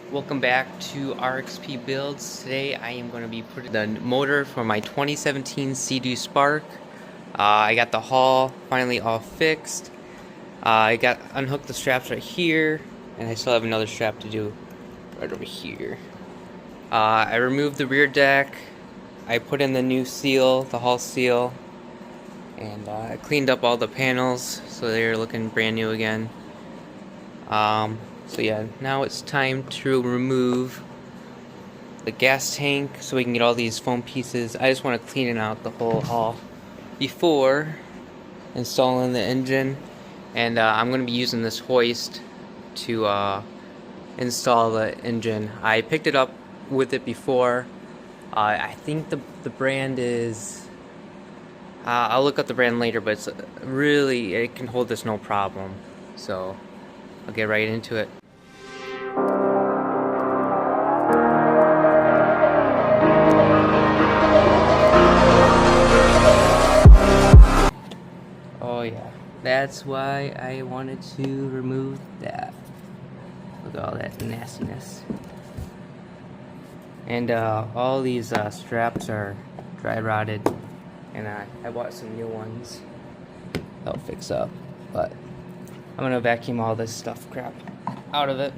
Welcome back to RXP Builds. Today I am going to be putting the motor for my 2017 Seadoo Spark. I got the hull finally all fixed. I unhooked the straps right here, and I still have another strap to do right over here. I removed the rear deck. I put in the new seal, the hull seal, and I cleaned up all the panels so they're looking brand new again. So yeah, now it's time to remove the gas tank so we can get all these foam pieces. I just want to clean out the whole hull before installing the engine, and I'm going to be using this hoist to install the engine. I picked it up with it before. I think the brand is I'll look up the brand later, but it's really, it can hold this no problem. So I'll get right into it. Oh yeah, that's why I wanted to remove that. Look at all that nastiness. And all these straps are dry rotted, and I bought some new ones that'll fix up, but I'm gonna vacuum all this crap out of it.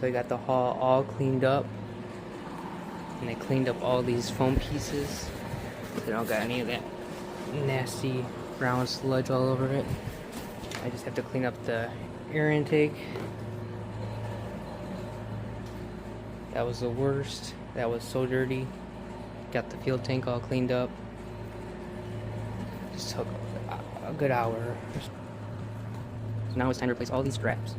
So I got the hull all cleaned up, and I cleaned up all these foam pieces. So I don't got any of that nasty brown sludge all over it. I just have to clean up the air intake. That was the worst. That was so dirty. Got the fuel tank all cleaned up. Just took a good hour. So now it's time to replace all these straps.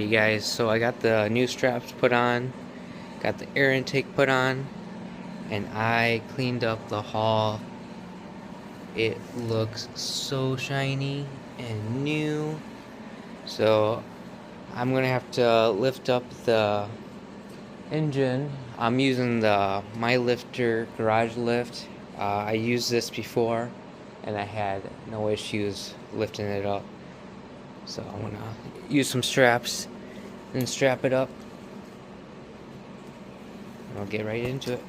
Alright guys, so I got the new straps put on, got the air intake put on, and I cleaned up the hull. It looks so shiny and new. So I'm gonna have to lift up the engine. I'm using the My Lifter garage lift. I used this before and I had no issues lifting it up. So I'm gonna use some straps and strap it up. And I'll get right into it.